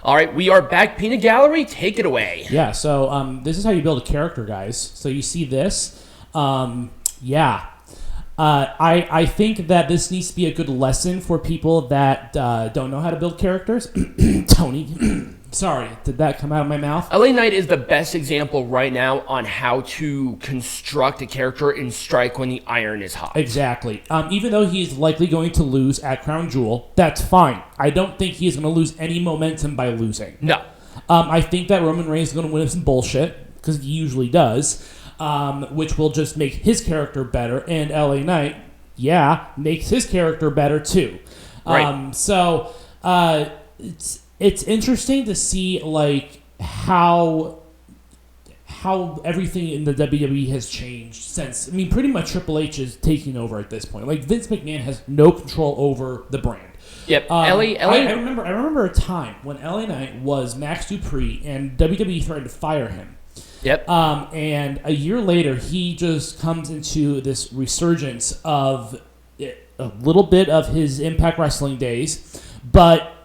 All right, we are back. Peanut Gallery, take it away. Yeah, so this is how you build a character, guys. So you see this. I think that this needs to be a good lesson for people that don't know how to build characters. Tony, sorry, did that come out of my mouth? LA Knight is the best example right now on how to construct a character and strike when the iron is hot. Exactly. Even though he's likely going to lose at Crown Jewel, that's fine. I don't think he's going to lose any momentum by losing. No. I think that Roman Reigns is going to win some bullshit, because he usually does, which will just make his character better, and LA Knight, makes his character better too. Right. It's interesting to see like how everything in the WWE has changed since. I mean, pretty much Triple H is taking over at this point. Like Vince McMahon has no control over the brand. Yep. I remember a time when LA Knight was Max Dupree and WWE threatened to fire him. Yep. And a year later, he just comes into this resurgence of a little bit of his Impact Wrestling days, but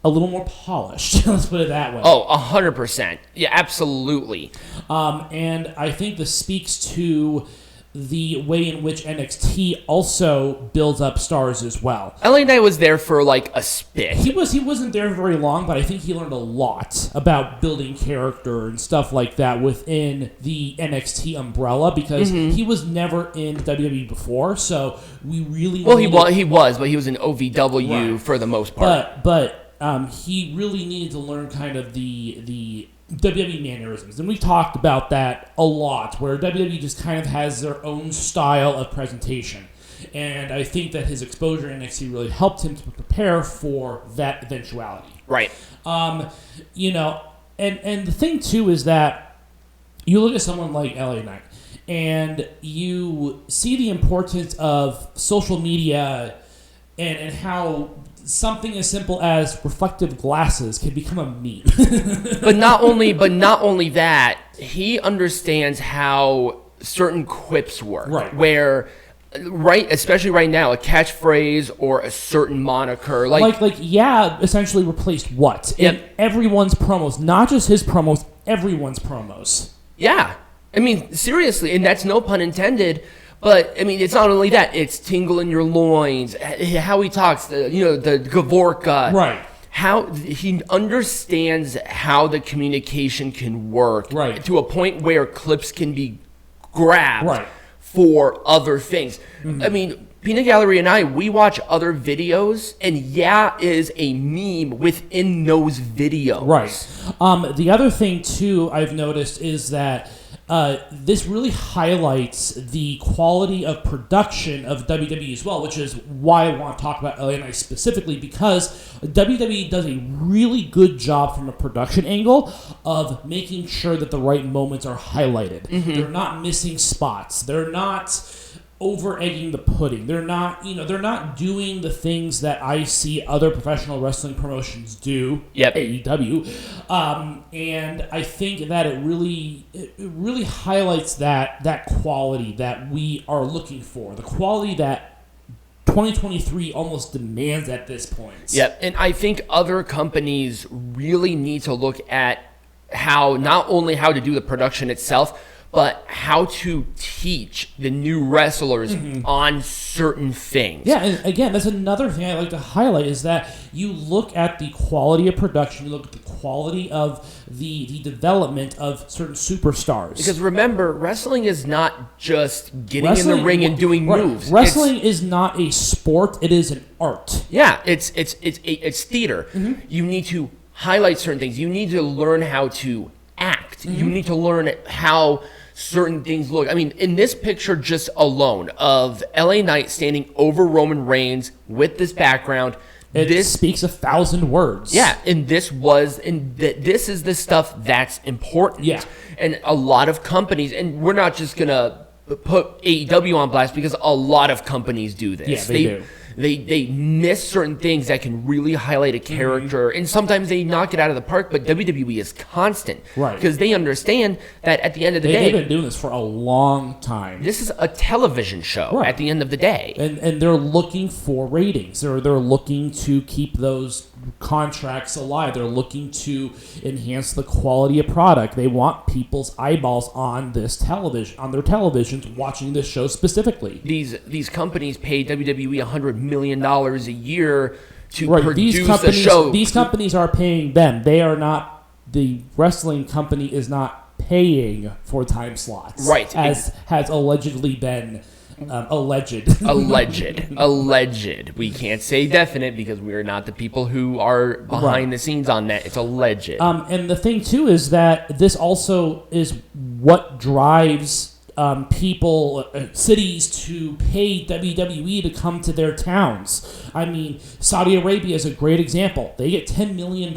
a little more polished. Let's put it that way. Oh, 100%. Yeah, absolutely. And I think this speaks to the way in which NXT also builds up stars as well. LA Knight was there for like a spit. He wasn't there very long, but I think he learned a lot about building character and stuff like that within the NXT umbrella, because he was never in WWE before, so we really he was, but he was in OVW for the most part. But he really needed to learn kind of the WWE mannerisms, and we've talked about that a lot, where WWE just kind of has their own style of presentation, and I think that his exposure in NXT really helped him to prepare for that eventuality. Right. And the thing too is that you look at someone like LA Knight, and you see the importance of social media and how something as simple as reflective glasses can become a meme. but not only that, he understands how certain quips work. Right. Where especially right now, a catchphrase or a certain moniker essentially replaced what? Yep. In everyone's promos, not just his promos, everyone's promos. Yeah. I mean, seriously, and that's no pun intended. But, I mean, it's not only that. It's tingle in your loins, how he talks, the Gavorka. Right. How he understands how the communication can work. Right. To a point where clips can be grabbed. Right. For other things. Mm-hmm. I mean, Peanut Gallery and I, we watch other videos, and is a meme within those videos. Right. The other thing, too, I've noticed is that this really highlights the quality of production of WWE as well, which is why I want to talk about LA Knight specifically, because WWE does a really good job from a production angle of making sure that the right moments are highlighted. Mm-hmm. They're not missing spots. They're not over-egging the pudding. They're not doing the things that I see other professional wrestling promotions do. Yep. AEW. And I think that it really highlights that quality that we are looking for, the quality that 2023 almost demands at this point. Yep. And I think other companies really need to look at not only how to do the production itself, but how to teach the new wrestlers on certain things. Yeah, and again, that's another thing I like to highlight, is that you look at the quality of production, you look at the quality of the development of certain superstars. Because remember, wrestling is not just getting in the ring and doing moves. Wrestling is not a sport, it is an art. Yeah, it's theater. Mm-hmm. You need to highlight certain things. You need to learn how to act. Mm-hmm. You need to learn how certain things look. I mean, in this picture just alone of LA Knight standing over Roman Reigns with this background, this speaks 1,000 words. Yeah, and this is the stuff that's important. Yeah. And a lot of companies, and we're not just gonna put AEW on blast, because a lot of companies do this. Yeah, they do. They miss certain things that can really highlight a character, and sometimes they knock it out of the park, but WWE is constant. Right. Because they understand that at the end of the day... They've been doing this for a long time. This is a television show at the end of the day. And they're looking for ratings. They're looking to keep those contracts alive. They're looking to enhance the quality of product. They want people's eyeballs on this television, on their televisions, watching this show specifically. These companies pay WWE $100 million a year to Right. produce the show. These companies are paying them. They are not. The wrestling company is not paying for time slots. Right. As has allegedly been alleged. Alleged. We can't say definite because we are not the people who are behind the scenes on that. It's alleged. And the thing too is that this also is what drives people, cities to pay WWE to come to their towns. I mean, Saudi Arabia is a great example. They get $10 million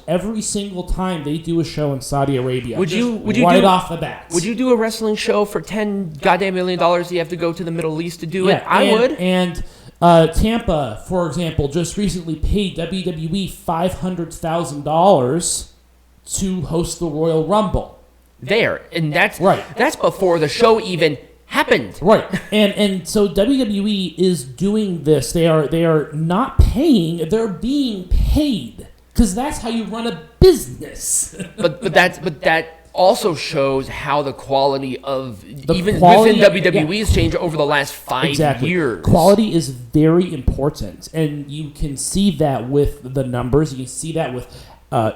every single time they do a show in Saudi Arabia. Would you off the bat? Would you do a wrestling show for $10 goddamn million? You have to go to the Middle East to do it. I would. And Tampa, for example, just recently paid WWE $500,000 to host the Royal Rumble. And that's right. That's before the show even happened. Right. And so WWE is doing this. They are not paying, they're being paid. Because that's how you run a business. but that also shows how the quality of within WWE has changed over the last 5 years. Quality is very important, and you can see that with the numbers. You can see that with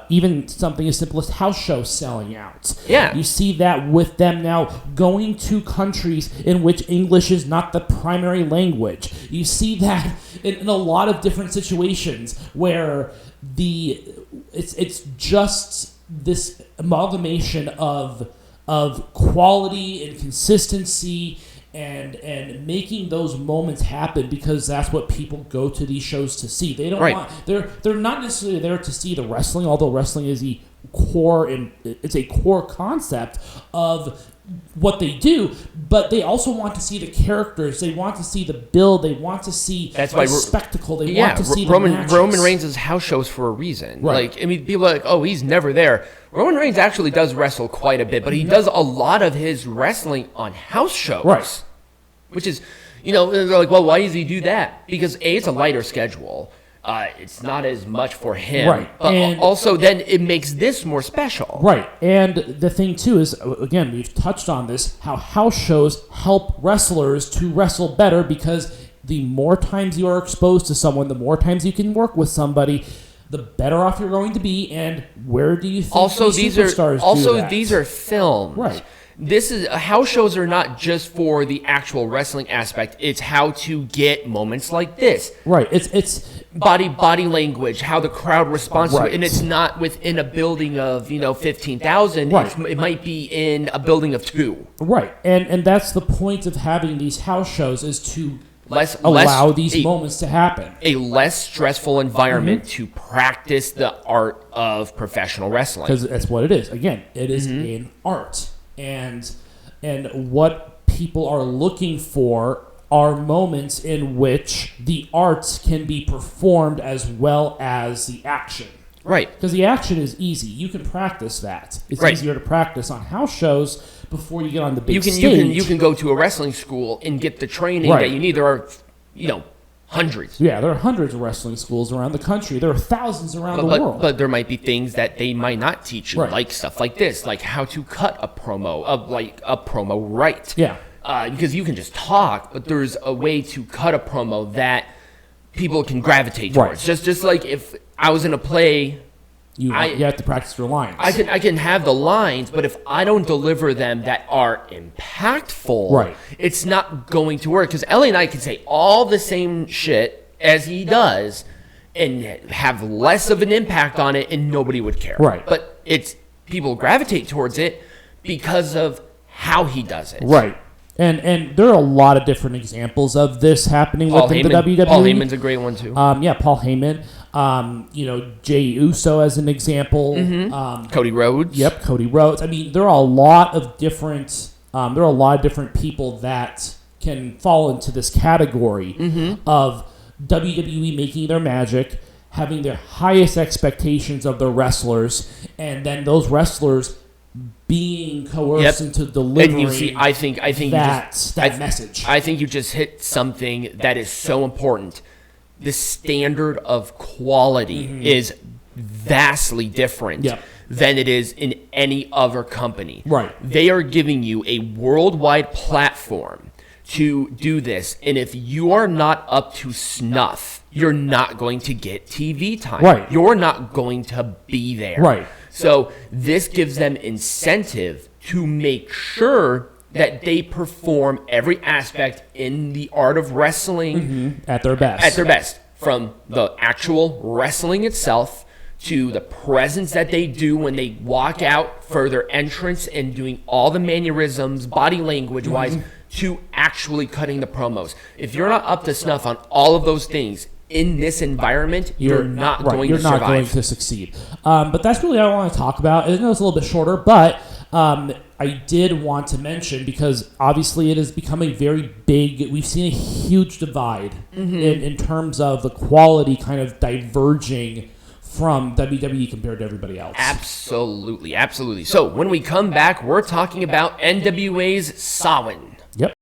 even something as simple as house shows selling out. Yeah. You see that with them now going to countries in which English is not the primary language. You see that in a lot of different situations where it's just this amalgamation of quality and consistency and making those moments happen, because that's what people go to these shows to see. They don't want, they're not necessarily there to see the wrestling, although wrestling is the core, and it's a core concept of what they do, but they also want to see the characters. They want to see the build. They want to see the spectacle. They want to see the matches. Roman Reigns' house shows for a reason. Right. Like, I mean, people are like, oh, he's never there. Roman Reigns actually does wrestle quite a bit, but he does a lot of his wrestling on house shows. Right. Which is, they're like, well, why does he do that? Because A, it's a lighter schedule. It's not as much for him. Right. But and also then it makes this more special. Right. And the thing, too, is, again, we've touched on this, how house shows help wrestlers to wrestle better, because the more times you are exposed to someone, the more times you can work with somebody, the better off you're going to be. And where do you think these superstars do that? These are filmed. Right. This is house shows are not just for the actual wrestling aspect. It's how to get moments like this. Right. It's body language, how the crowd responds to it, and it's not within a building of 15,000. Right. It might be in a building of 2. Right. And that's the point of having these house shows, is to allow these moments to happen. A less stressful environment to practice the art of professional wrestling. Because that's what it is. Again, it is an art. And what people are looking for are moments in which the arts can be performed as well as the action. Right. Because the action is easy. You can practice that. It's easier to practice on house shows before you get on the big stage. You can go to a wrestling school and get the training that you need. There are, hundreds. Yeah, there are hundreds of wrestling schools around the country. There are thousands around the world. But there might be things that they might not teach you, like stuff like this, like how to cut a promo, right. Yeah. Because you can just talk, but there's a way to cut a promo that people can gravitate towards. Just like if I was in a play, you have to practice your lines. I can have the lines, but if I don't deliver them that are impactful, it's not going to work. Because LA Knight can say all the same shit as he does and have less of an impact on it, and nobody would care. Right. But people gravitate towards it because of how he does it. Right. And there are a lot of different examples of this happening within the WWE. Paul Heyman's a great one too. Paul Heyman. Jey Uso as an example. Cody Rhodes. Yep, Cody Rhodes. I mean, there are a lot of different. People that can fall into this category of WWE making their magic, having their highest expectations of their wrestlers, and then those wrestlers being coerced into delivering. And you see, I think that message. I think you just hit something that is so important. the standard of quality is vastly different than it is in any other company. Right. They are giving you a worldwide platform to do this, and if you are not up to snuff, you're not going to get TV time. Right. You're not going to be there. Right. So this gives them incentive to make sure that they perform every aspect in the art of wrestling at their best. At their best, from the actual wrestling itself to the presence that they do when they walk out for their entrance and doing all the mannerisms, body language wise, to actually cutting the promos. If you're not up to snuff on all of those things in this environment, you're not going to survive. You're not going to succeed. But that's really what I want to talk about. I know it's a little bit shorter, but I did want to mention, because obviously it is becoming very big. We've seen a huge divide in terms of the quality kind of diverging from WWE compared to everybody else. Absolutely, absolutely. So when we come back, we're talking about NWA's Samhain. Yep.